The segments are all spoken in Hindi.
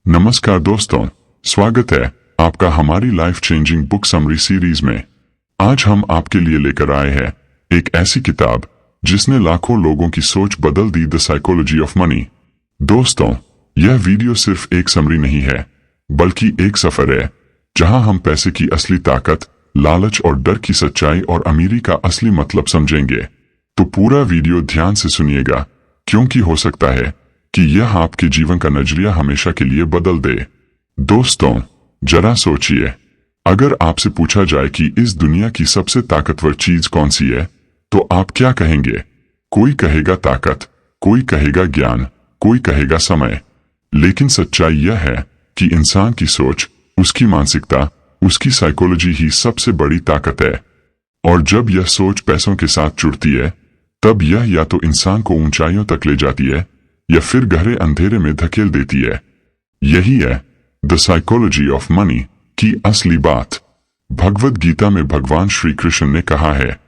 नमस्कार दोस्तों, स्वागत है आपका हमारी life changing book summary series में। आज हम आपके लिए लेकर आए हैं एक ऐसी किताब जिसने लाखों लोगों की सोच बदल दी, द साइकोलॉजी ऑफ मनी। दोस्तों, यह वीडियो सिर्फ एक समरी नहीं है, बल्कि एक सफर है जहां हम पैसे की असली ताकत, लालच और डर की सच्चाई और अमीरी का असली मतलब समझेंगे। तो पूरा वीडियो ध्यान से सुनिएगा, क्योंकि हो सकता है कि यह आपके जीवन का नजरिया हमेशा के लिए बदल दे। दोस्तों, जरा सोचिए, अगर आपसे पूछा जाए कि इस दुनिया की सबसे ताकतवर चीज कौन सी है, तो आप क्या कहेंगे? कोई कहेगा ताकत, कोई कहेगा ज्ञान, कोई कहेगा समय। लेकिन सच्चाई यह है कि इंसान की सोच, उसकी मानसिकता, उसकी साइकोलॉजी ही सबसे बड़ी ताकत है। और जब यह सोच पैसों के साथ जुड़ती है, तब यह या तो इंसान को ऊंचाइयों तक ले जाती है या फिर गहरे अंधेरे में धकेल देती है। यही है द साइकोलॉजी ऑफ मनी की असली बात। भगवद गीता में भगवान श्री कृष्ण ने कहा है,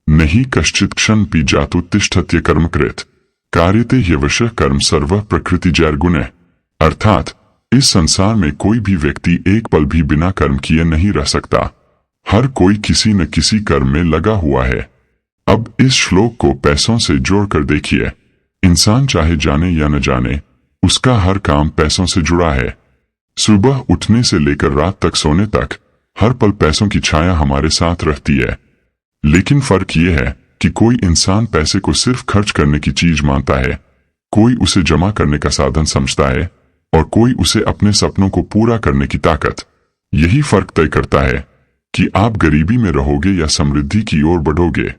नहीं कश्चित क्षण पी जातु तिष्ठत्य कर्मकृत कार्यते ह्यवशः कर्म सर्व प्रकृति जैर्गुणे। अर्थात इस संसार में कोई भी व्यक्ति एक पल भी बिना कर्म किए नहीं रह सकता। हर कोई किसी न किसी कर्म में लगा हुआ है। अब इस श्लोक को पैसों से जोड़कर देखिए। इंसान चाहे जाने या न जाने, उसका हर काम पैसों से जुड़ा है। सुबह उठने से लेकर रात तक सोने तक हर पल पैसों की छाया हमारे साथ रहती है। लेकिन फर्क यह है कि कोई इंसान पैसे को सिर्फ खर्च करने की चीज मानता है, कोई उसे जमा करने का साधन समझता है और कोई उसे अपने सपनों को पूरा करने की ताकत। यही फर्क तय करता है कि आप गरीबी में रहोगे या समृद्धि की ओर बढ़ोगे।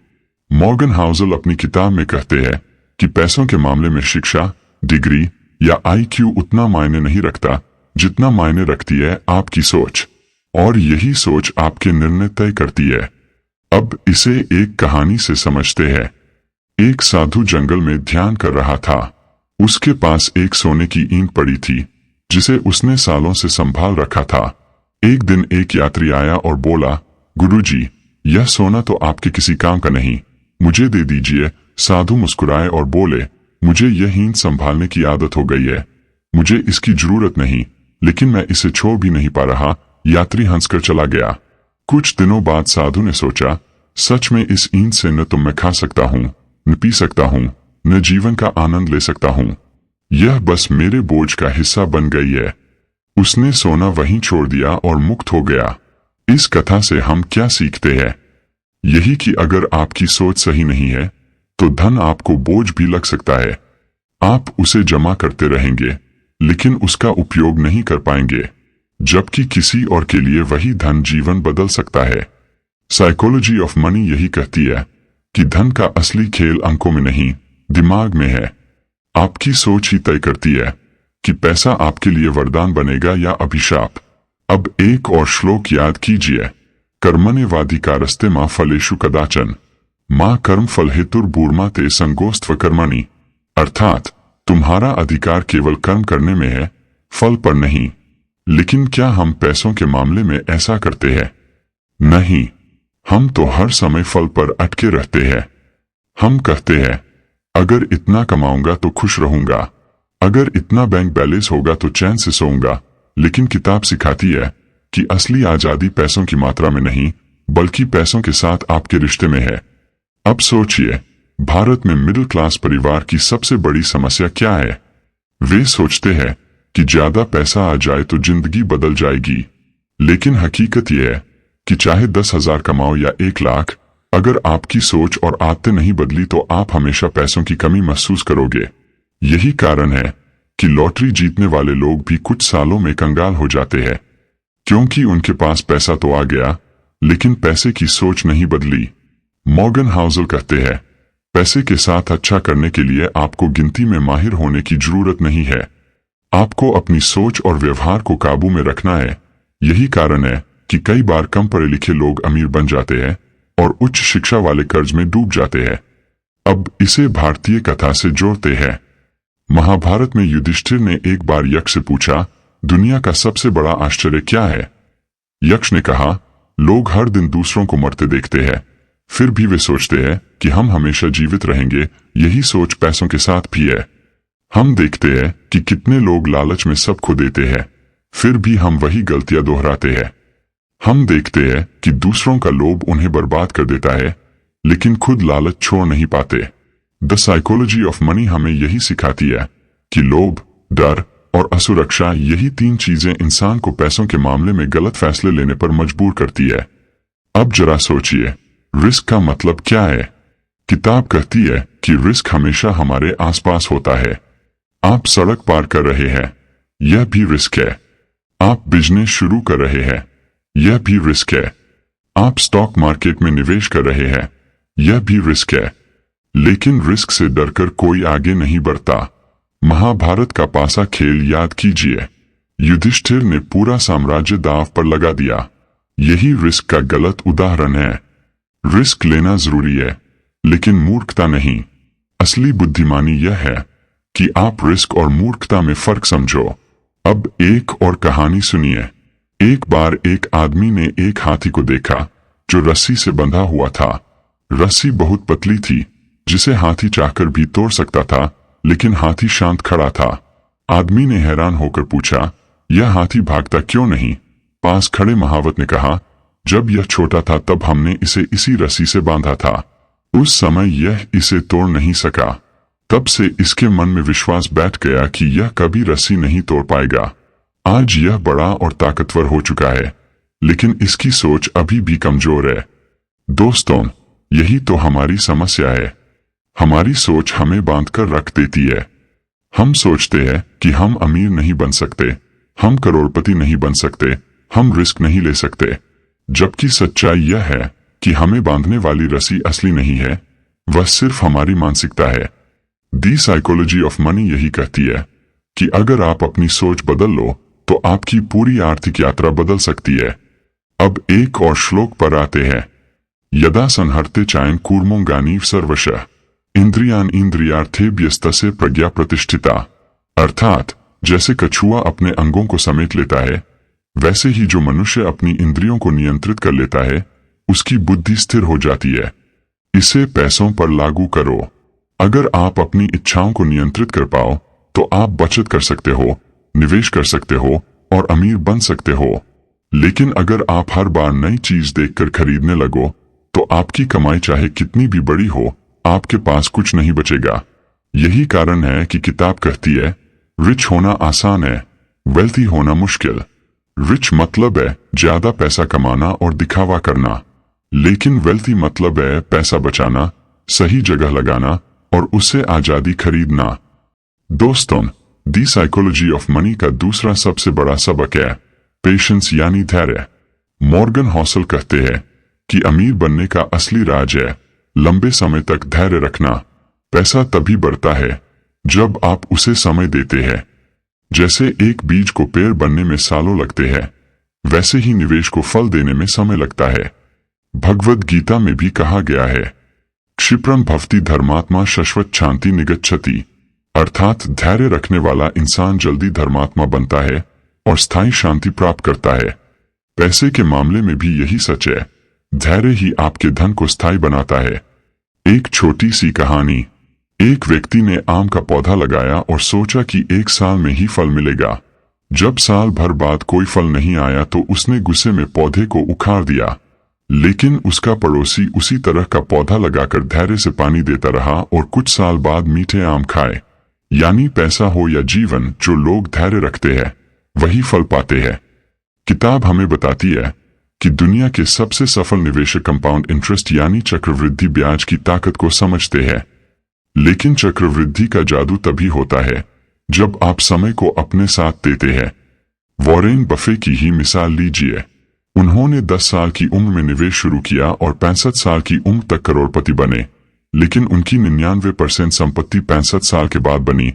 मॉर्गन हाउसल अपनी किताब में कहते हैं कि पैसों के मामले में शिक्षा, डिग्री या आईक्यू उतना मायने नहीं रखता जितना मायने रखती है आपकी सोच, और यही सोच आपके निर्णय तय करती है। अब इसे एक कहानी से समझते हैं। एक साधु जंगल में ध्यान कर रहा था। उसके पास एक सोने की ईंट पड़ी थी जिसे उसने सालों से संभाल रखा था। एक दिन एक यात्री आया और बोला, गुरुजी, यह सोना तो आपके किसी काम का नहीं, मुझे दे दीजिए। साधु मुस्कुराए और बोले, मुझे यह ईंट संभालने की आदत हो गई है, मुझे इसकी जरूरत नहीं, लेकिन मैं इसे छोड़ भी नहीं पा रहा। यात्री हंसकर चला गया। कुछ दिनों बाद साधु ने सोचा, सच में इस ईंट से न तो मैं खा सकता हूँ, न पी सकता हूँ, न जीवन का आनंद ले सकता हूँ, यह बस मेरे बोझ का हिस्सा बन गई है। उसने सोना वहीं छोड़ दिया और मुक्त हो गया। इस कथा से हम क्या सीखते हैं? यही कि अगर आपकी सोच सही नहीं है तो धन आपको बोझ भी लग सकता है। आप उसे जमा करते रहेंगे, लेकिन उसका उपयोग नहीं कर पाएंगे, जबकि किसी और के लिए वही धन जीवन बदल सकता है। साइकोलॉजी ऑफ मनी यही कहती है कि धन का असली खेल अंकों में नहीं, दिमाग में है। आपकी सोच ही तय करती है कि पैसा आपके लिए वरदान बनेगा या अभिशाप। अब एक और श्लोक याद कीजिए, कर्मण्येवाधिकारस्ते मा फलेषु कदाचन मां कर्म फल हेतुर्भूर्मा ते संगोस्त्व कर्मणि। अर्थात तुम्हारा अधिकार केवल कर्म करने में है, फल पर नहीं। लेकिन क्या हम पैसों के मामले में ऐसा करते हैं? नहीं, हम तो हर समय फल पर अटके रहते हैं। हम कहते हैं, अगर इतना कमाऊंगा तो खुश रहूंगा, अगर इतना बैंक बैलेंस होगा तो चैन से सोऊंगा। लेकिन किताब सिखाती है कि असली आजादी पैसों की मात्रा में नहीं, बल्कि पैसों के साथ आपके रिश्ते में है। अब सोचिए, भारत में मिडिल क्लास परिवार की सबसे बड़ी समस्या क्या है? वे सोचते हैं कि ज्यादा पैसा आ जाए तो जिंदगी बदल जाएगी। लेकिन हकीकत यह है कि चाहे 10,000 कमाओ या 1 लाख, अगर आपकी सोच और आदतें नहीं बदली तो आप हमेशा पैसों की कमी महसूस करोगे। यही कारण है कि लॉटरी जीतने वाले लोग भी कुछ सालों में कंगाल हो जाते हैं, क्योंकि उनके पास पैसा तो आ गया, लेकिन पैसे की सोच नहीं बदली। मॉर्गन हाउसल कहते हैं, पैसे के साथ अच्छा करने के लिए आपको गिनती में माहिर होने की जरूरत नहीं है, आपको अपनी सोच और व्यवहार को काबू में रखना है। यही कारण है कि कई बार कम पढ़े लिखे लोग अमीर बन जाते हैं और उच्च शिक्षा वाले कर्ज में डूब जाते हैं। अब इसे भारतीय कथा से जोड़ते हैं। महाभारत में युधिष्ठिर ने एक बार यक्ष से पूछा, दुनिया का सबसे बड़ा आश्चर्य क्या है? यक्ष ने कहा, लोग हर दिन दूसरों को मरते देखते हैं, फिर भी वे सोचते हैं कि हम हमेशा जीवित रहेंगे। यही सोच पैसों के साथ भी है। हम देखते हैं कि कितने लोग लालच में सब खो देते हैं, फिर भी हम वही गलतियां दोहराते हैं। हम देखते हैं कि दूसरों का लोभ उन्हें बर्बाद कर देता है, लेकिन खुद लालच छोड़ नहीं पाते। द साइकोलॉजी ऑफ मनी हमें यही सिखाती है कि लोभ, डर और असुरक्षा, यही 3 चीजें इंसान को पैसों के मामले में गलत फैसले लेने पर मजबूर करती है। अब जरा सोचिए, रिस्क का मतलब क्या है? किताब कहती है कि रिस्क हमेशा हमारे आसपास होता है। आप सड़क पार कर रहे हैं, यह भी रिस्क है। आप बिजनेस शुरू कर रहे हैं, यह भी रिस्क है। आप स्टॉक मार्केट में निवेश कर रहे हैं, यह भी रिस्क है। लेकिन रिस्क से डरकर कोई आगे नहीं बढ़ता। महाभारत का पासा खेल याद कीजिए। युधिष्ठिर ने पूरा साम्राज्य दांव पर लगा दिया। यही रिस्क का गलत उदाहरण है। रिस्क लेना जरूरी है, लेकिन मूर्खता नहीं। असली बुद्धिमानी यह है कि आप रिस्क और मूर्खता में फर्क समझो। अब एक और कहानी सुनिए। एक बार एक आदमी ने एक हाथी को देखा जो रस्सी से बंधा हुआ था। रस्सी बहुत पतली थी, जिसे हाथी चाहकर भी तोड़ सकता था, लेकिन हाथी शांत खड़ा था। आदमी ने हैरान होकर पूछा, यह हाथी भागता क्यों नहीं? पास खड़े महावत ने कहा, जब यह छोटा था तब हमने इसे इसी रस्सी से बांधा था। उस समय यह इसे तोड़ नहीं सका। तब से इसके मन में विश्वास बैठ गया कि यह कभी रस्सी नहीं तोड़ पाएगा। आज यह बड़ा और ताकतवर हो चुका है, लेकिन इसकी सोच अभी भी कमजोर है। दोस्तों, यही तो हमारी समस्या है। हमारी सोच हमें बांधकर रख देती है। हम सोचते हैं कि हम अमीर नहीं बन सकते, हम करोड़पति नहीं बन सकते, हम रिस्क नहीं ले सकते, जबकि सच्चाई यह है कि हमें बांधने वाली रस्सी असली नहीं है, वह सिर्फ हमारी मानसिकता है। दी साइकोलॉजी ऑफ मनी यही कहती है कि अगर आप अपनी सोच बदल लो तो आपकी पूरी आर्थिक यात्रा बदल सकती है। अब एक और श्लोक पर आते हैं। यदा संहर्ते चायन कूर्मो गानीव सर्वशः इंद्रियान इंद्रियार्थेभ्यस्तस्य प्रज्ञा प्रतिष्ठिता। अर्थात जैसे कछुआ अपने अंगों को समेट लेता है, वैसे ही जो मनुष्य अपनी इंद्रियों को नियंत्रित कर लेता है, उसकी बुद्धि स्थिर हो जाती है। इसे पैसों पर लागू करो। अगर आप अपनी इच्छाओं को नियंत्रित कर पाओ तो आप बचत कर सकते हो, निवेश कर सकते हो और अमीर बन सकते हो। लेकिन अगर आप हर बार नई चीज देखकर खरीदने लगो तो आपकी कमाई चाहे कितनी भी बड़ी हो, आपके पास कुछ नहीं बचेगा। यही कारण है कि किताब कहती है, रिच होना आसान है, वेल्थी होना मुश्किल। रिच मतलब है ज्यादा पैसा कमाना और दिखावा करना, लेकिन वेल्थी मतलब है पैसा बचाना, सही जगह लगाना और उससे आजादी खरीदना। दोस्तों, दी साइकोलॉजी ऑफ मनी का दूसरा सबसे बड़ा सबक है पेशेंस यानी धैर्य। मॉर्गन हॉसल कहते हैं कि अमीर बनने का असली राज है लंबे समय तक धैर्य रखना। पैसा तभी बढ़ता है जब आप उसे समय देते हैं। जैसे एक बीज को पेड़ बनने में सालों लगते हैं, वैसे ही निवेश को फल देने में समय लगता है। भगवद गीता में भी कहा गया है, क्षिप्रम भवति धर्मात्मा शश्वत शांति निगच्छति। अर्थात धैर्य रखने वाला इंसान जल्दी धर्मात्मा बनता है और स्थायी शांति प्राप्त करता है। पैसे के मामले में भी यही सच है। धैर्य ही आपके धन को स्थायी बनाता है। एक छोटी सी कहानी। एक व्यक्ति ने आम का पौधा लगाया और सोचा कि 1 साल में ही फल मिलेगा। जब साल भर बाद कोई फल नहीं आया तो उसने गुस्से में पौधे को उखाड़ दिया। लेकिन उसका पड़ोसी उसी तरह का पौधा लगाकर धैर्य से पानी देता रहा और कुछ साल बाद मीठे आम खाए। यानी पैसा हो या जीवन, जो लोग धैर्य रखते हैं वही फल पाते हैं। किताब हमें बताती है कि दुनिया के सबसे सफल निवेशक कंपाउंड इंटरेस्ट यानी चक्रवृद्धि ब्याज की ताकत को समझते हैं। लेकिन चक्रवृद्धि का जादू तभी होता है जब आप समय को अपने साथ देते हैं। वॉरेन बफे की ही मिसाल लीजिए। उन्होंने 10 साल की उम्र में निवेश शुरू किया और 65 साल की उम्र तक करोड़पति बने। लेकिन उनकी 99% संपत्ति 65 साल के बाद बनी,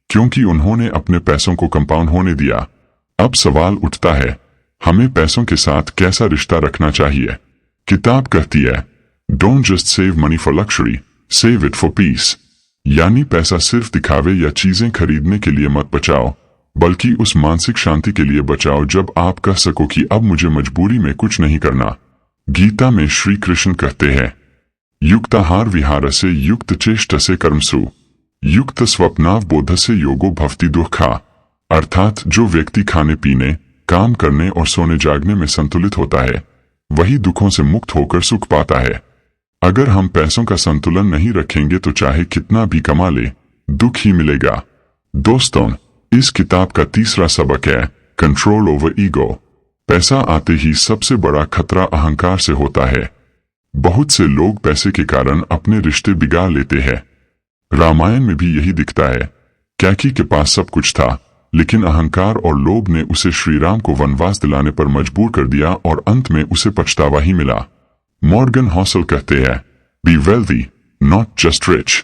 क्योंकि उन्होंने अपने पैसों को कंपाउंड होने दिया। अब सवाल उठता है, हमें पैसों के साथ कैसा रिश्ता रखना चाहिए? किताब कहती है, don't just save money for luxury, save it for piece. यानी पैसा सिर्फ दिखावे या चीजें खरीदने के लिए मत बचाओ, बल्कि उस मानसिक शांति के लिए बचाओ जब आप कह सको कि अब मुझे मजबूरी में कुछ नहीं करना। गीता में श्री कृष्ण कहते हैं, युक्ताहार विहारसे युक्त चेष्टसे कर्मसु। युक्त स्वप्नावबोधस्य योगो भवति दुःखा, अर्थात जो व्यक्ति खाने पीने, काम करने और सोने जागने में संतुलित होता है वही दुखों से मुक्त होकर सुख पाता है। अगर हम पैसों का संतुलन नहीं रखेंगे तो चाहे कितना भी कमा ले, दुख ही मिलेगा। दोस्तों, इस किताब का तीसरा सबक है कंट्रोल ओवर ईगो। पैसा आते ही सबसे बड़ा खतरा अहंकार से होता है। बहुत से लोग पैसे के कारण अपने रिश्ते बिगाड़ लेते हैं। रामायण में भी यही दिखता है। कैकेयी के पास सब कुछ था, लेकिन अहंकार और लोभ ने उसे श्री राम को वनवास दिलाने पर मजबूर कर दिया और अंत में उसे पछतावा ही मिला। मॉर्गन हॉसल कहते हैं, be wealthy not just rich.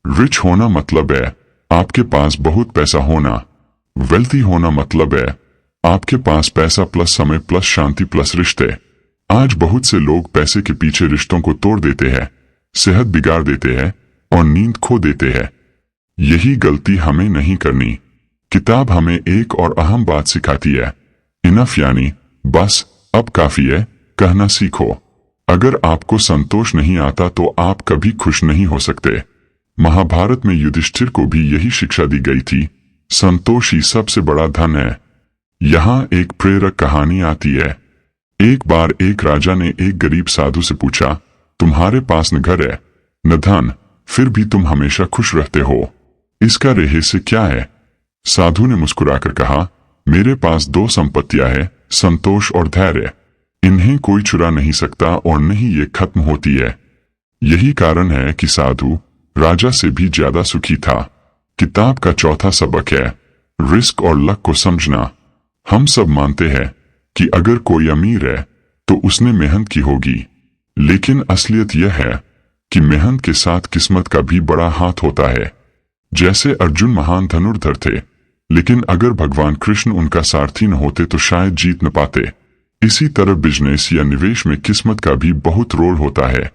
Rich होना मतलब है आपके पास बहुत पैसा होना। वेल्थी होना मतलब है आपके पास पैसा प्लस समय प्लस शांति प्लस रिश्ते। आज बहुत से लोग पैसे के पीछे रिश्तों को तोड़ देते हैं, सेहत बिगाड़ देते हैं और नींद खो देते हैं। यही गलती हमें नहीं करनी। किताब हमें एक और अहम बात सिखाती है, इनफ यानी बस, अब काफी है, कहना सीखो। अगर आपको संतोष नहीं आता तो आप कभी खुश नहीं हो सकते। महाभारत में युधिष्ठिर को भी यही शिक्षा दी गई थी, संतोष ही सबसे बड़ा धन है। यहाँ एक प्रेरक कहानी आती है। एक बार एक राजा ने एक गरीब साधु से पूछा, तुम्हारे पास न घर है न धन, फिर भी तुम हमेशा खुश रहते हो, इसका रहस्य क्या है? साधु ने मुस्कुराकर कहा, मेरे पास दो संपत्तियां हैं, संतोष और धैर्य। इन्हें कोई चुरा नहीं सकता और नहीं ये खत्म होती है। यही कारण है कि साधु राजा से भी ज्यादा सुखी था। किताब का चौथा सबक है रिस्क और लक को समझना। हम सब मानते हैं कि अगर कोई अमीर है तो उसने मेहनत की होगी, लेकिन असलियत यह है कि मेहनत के साथ किस्मत का भी बड़ा हाथ होता है। जैसे अर्जुन महान धनुर्धर थे, लेकिन अगर भगवान कृष्ण उनका सारथी न होते तो शायद जीत न पाते। इसी तरह बिजनेस या निवेश में किस्मत का भी बहुत रोल होता है।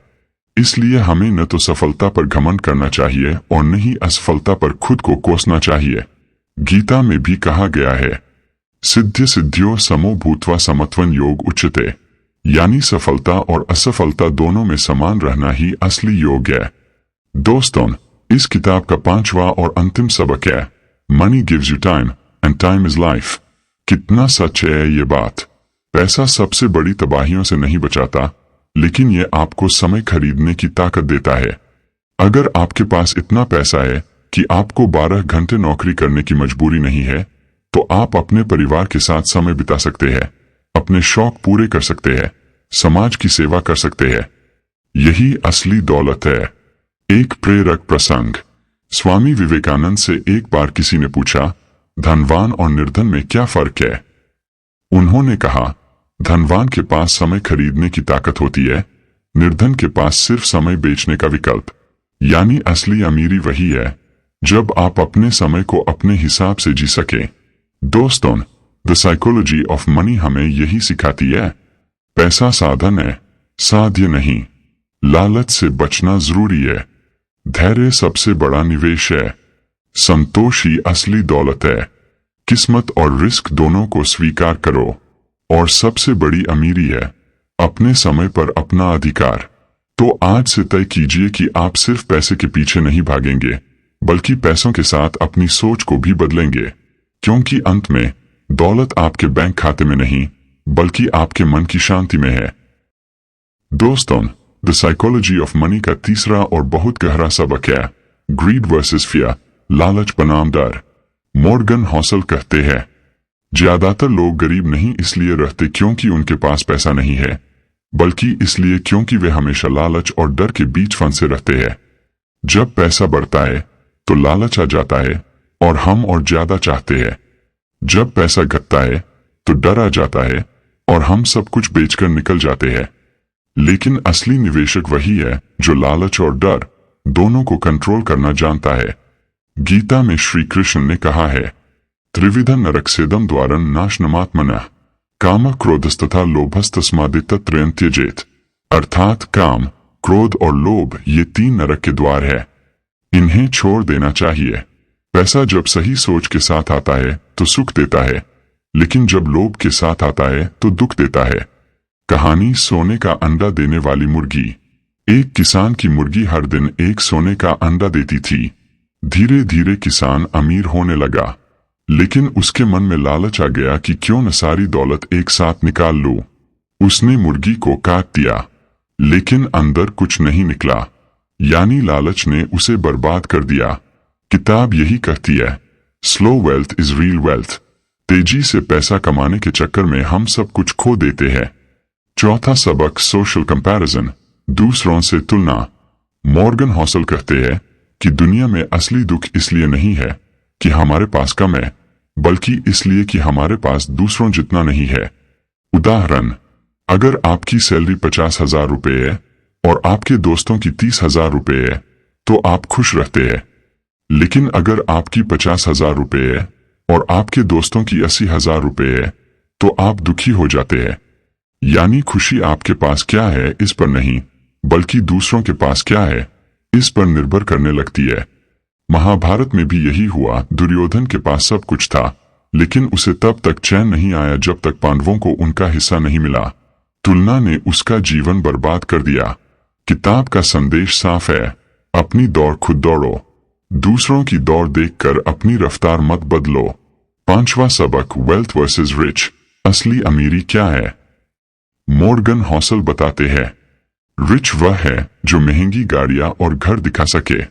इसलिए हमें न तो सफलता पर घमंड करना चाहिए और न ही असफलता पर खुद को कोसना चाहिए। गीता में भी कहा गया है, सिद्ध्य सिद्ध्यो समो भूत्वा समत्वं योग उच्यते, यानी सफलता और असफलता दोनों में समान रहना ही असली योग है। दोस्तों, इस किताब का पांचवा और अंतिम सबक है money gives you time and time is life. कितना सच है ये बात। पैसा सबसे बड़ी तबाहियों से नहीं बचाता, लेकिन यह आपको समय खरीदने की ताकत देता है। अगर आपके पास इतना पैसा है कि आपको 12 घंटे नौकरी करने की मजबूरी नहीं है, तो आप अपने परिवार के साथ समय बिता सकते हैं, अपने शौक पूरे कर सकते हैं, समाज की सेवा कर सकते हैं। यही असली दौलत है। एक प्रेरक प्रसंग। स्वामी विवेकानंद से एक बार किसी ने पूछा, धनवान और निर्धन में क्या फर्क है? उन्होंने कहा, धनवान के पास समय खरीदने की ताकत होती है, निर्धन के पास सिर्फ समय बेचने का विकल्प। यानी असली अमीरी वही है जब आप अपने समय को अपने हिसाब से जी सके। दोस्तों, द साइकोलॉजी ऑफ मनी हमें यही सिखाती है, पैसा साधन है, साध्य नहीं। लालच से बचना जरूरी है। धैर्य सबसे बड़ा निवेश है। संतोष ही असली दौलत है। किस्मत और रिस्क दोनों को स्वीकार करो। और सबसे बड़ी अमीरी है अपने समय पर अपना अधिकार। तो आज से तय कीजिए कि आप सिर्फ पैसे के पीछे नहीं भागेंगे, बल्कि पैसों के साथ अपनी सोच को भी बदलेंगे। क्योंकि अंत में दौलत आपके बैंक खाते में नहीं, बल्कि आपके मन की शांति में है। दोस्तों, द साइकोलॉजी ऑफ मनी का तीसरा और बहुत गहरा सबक है ग्रीड वर्सेस फियर, लालच बनाम डर। मॉर्गन हॉसल कहते हैं, ज्यादातर लोग गरीब नहीं इसलिए रहते क्योंकि उनके पास पैसा नहीं है, बल्कि इसलिए क्योंकि वे हमेशा लालच और डर के बीच फंसे रहते हैं। जब पैसा बढ़ता है तो लालच आ जाता है और हम और ज्यादा चाहते हैं। जब पैसा घटता है तो डर आ जाता है और हम सब कुछ बेचकर निकल जाते हैं। लेकिन असली निवेशक वही है जो लालच और डर दोनों को कंट्रोल करना जानता है। गीता में श्री कृष्ण ने कहा है, त्रिविध नरकसेदम द्वारं नाशनमात्मनः काम क्रोधस्तथा लोभस्तस्मादितत्रयं त्यजेत। अर्थात काम, क्रोध और लोभ ये 3 नरक के द्वार है, इन्हें छोड़ देना चाहिए। पैसा जब सही सोच के साथ आता है तो सुख देता है, लेकिन जब लोभ के साथ आता है तो दुख देता है। कहानी सोने का अंडा देने वाली मुर्गी। एक किसान की मुर्गी हर दिन एक सोने का अंडा देती थी। धीरे धीरे किसान अमीर होने लगा, लेकिन उसके मन में लालच आ गया कि क्यों न सारी दौलत एक साथ निकाल लूं। उसने मुर्गी को काट दिया, लेकिन अंदर कुछ नहीं निकला, यानी लालच ने उसे बर्बाद कर दिया। किताब यही कहती है, slow wealth is real wealth. तेजी से पैसा कमाने के चक्कर में हम सब कुछ खो देते हैं। चौथा सबक, सोशल कंपैरिजन, दूसरों से तुलना। मॉर्गन हॉसल कहते हैं कि दुनिया में असली दुख इसलिए नहीं है कि हमारे पास कम है, बल्कि इसलिए कि हमारे पास दूसरों जितना नहीं है। उदाहरण, अगर आपकी सैलरी 50,000 रुपए है और आपके दोस्तों की 30,000 रुपए है तो आप खुश रहते हैं। लेकिन अगर आपकी 50,000 रुपए है और आपके दोस्तों की 80,000 रुपए है तो आप दुखी हो जाते हैं। यानी खुशी आपके पास क्या है इस पर नहीं, बल्कि दूसरों के पास क्या है इस पर निर्भर करने लगती है। महाभारत में भी यही हुआ। दुर्योधन के पास सब कुछ था, लेकिन उसे तब तक चैन नहीं आया जब तक पांडवों को उनका हिस्सा नहीं मिला। तुलना ने उसका जीवन बर्बाद कर दिया। किताब का संदेश साफ है, अपनी दौड़ खुद दौड़ो, दूसरों की दौड़ देखकर अपनी रफ्तार मत बदलो। पांचवा सबक, वेल्थ वर्सेस रिच, असली अमीरी क्या है। मॉर्गन हॉसल बताते हैं, रिच वह है जो महंगी गाड़ियां और घर दिखा सके।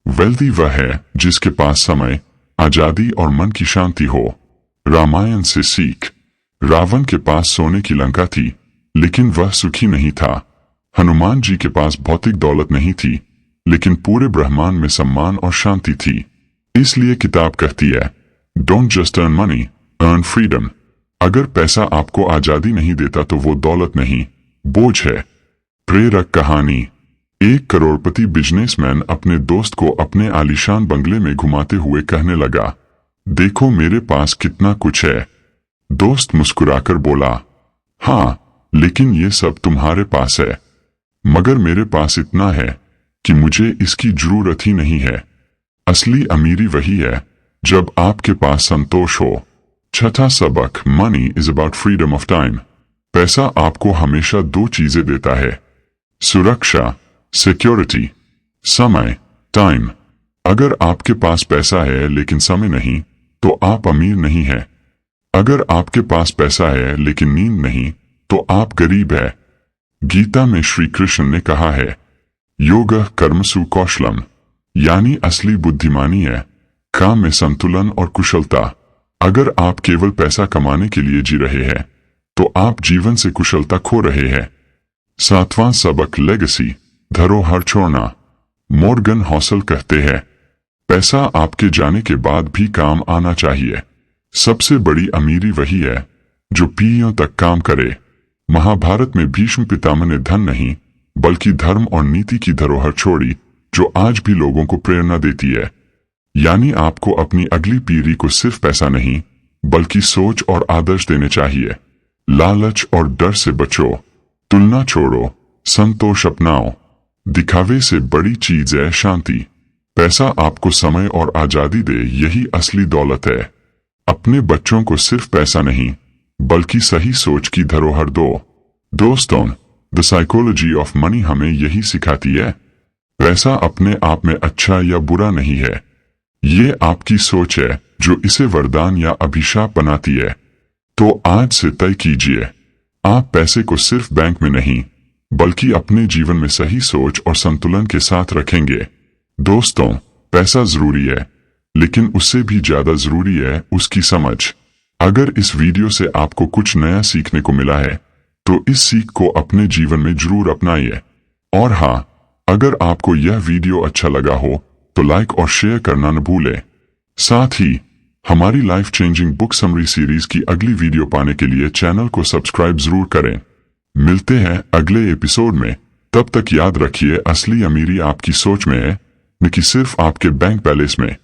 वेल्दी वह है जिसके पास समय, आजादी और मन की शांति हो। रामायण से सीख, रावण के पास सोने की लंका थी, लेकिन वह सुखी नहीं था। हनुमान जी के पास भौतिक दौलत नहीं थी, लेकिन पूरे ब्रह्मांड में सम्मान और शांति थी। इसलिए किताब कहती है, don't just earn money, earn freedom. अगर पैसा आपको आजादी नहीं देता तो वो दौलत नहीं, बोझ है। प्रेरक कहानी, एक करोड़पति बिजनेसमैन अपने दोस्त को अपने आलीशान बंगले में घुमाते हुए कहने लगा, देखो मेरे पास कितना कुछ है। दोस्त मुस्कुराकर बोला, हाँ, लेकिन ये सब तुम्हारे पास है, मगर मेरे पास इतना है कि मुझे इसकी जरूरत ही नहीं है। असली अमीरी वही है जब आपके पास संतोष हो। छठा सबक, money is about freedom of time. पैसा आपको हमेशा दो चीजें देता है, सुरक्षा, सिक्योरिटी, समय, टाइम। अगर आपके पास पैसा है लेकिन समय नहीं तो आप अमीर नहीं है। अगर आपके पास पैसा है लेकिन नींद नहीं तो आप गरीब है। गीता में श्री कृष्ण ने कहा है, योगः कर्मसु कौशलम, यानी असली बुद्धिमानी है काम में संतुलन और कुशलता। अगर आप केवल पैसा कमाने के लिए जी रहे हैं तो आप जीवन से कुशलता खो रहे हैं। सातवां सबक, लेगेसी, धरोहर छोड़ना। मॉर्गन हॉसल कहते हैं, पैसा आपके जाने के बाद भी काम आना चाहिए। सबसे बड़ी अमीरी वही है जो पीढ़ियों तक काम करे। महाभारत में भीष्म पितामह ने धन नहीं बल्कि धर्म और नीति की धरोहर छोड़ी, जो आज भी लोगों को प्रेरणा देती है। यानी आपको अपनी अगली पीढ़ी को सिर्फ पैसा नहीं बल्कि सोच और आदर्श देने चाहिए। लालच और डर से बचो, तुलना छोड़ो, संतोष अपनाओ। दिखावे से बड़ी चीज है शांति। पैसा आपको समय और आजादी दे, यही असली दौलत है। अपने बच्चों को सिर्फ पैसा नहीं बल्कि सही सोच की धरोहर दो। दोस्तों, द साइकोलॉजी ऑफ मनी हमें यही सिखाती है, पैसा अपने आप में अच्छा या बुरा नहीं है, ये आपकी सोच है जो इसे वरदान या अभिशाप बनाती है। तो आज से तय कीजिए, आप पैसे को सिर्फ बैंक में नहीं बल्कि अपने जीवन में सही सोच और संतुलन के साथ रखेंगे। दोस्तों, पैसा जरूरी है, लेकिन उससे भी ज्यादा जरूरी है उसकी समझ। अगर इस वीडियो से आपको कुछ नया सीखने को मिला है तो इस सीख को अपने जीवन में जरूर अपनाइए। और हाँ, अगर आपको यह वीडियो अच्छा लगा हो तो लाइक और शेयर करना न भूलें। साथ ही हमारी life changing book summary series की अगली वीडियो पाने के लिए चैनल को सब्सक्राइब जरूर करें। मिलते हैं अगले एपिसोड में, तब तक याद रखिए, असली अमीरी आपकी सोच में है, न कि सिर्फ आपके बैंक बैलेंस में।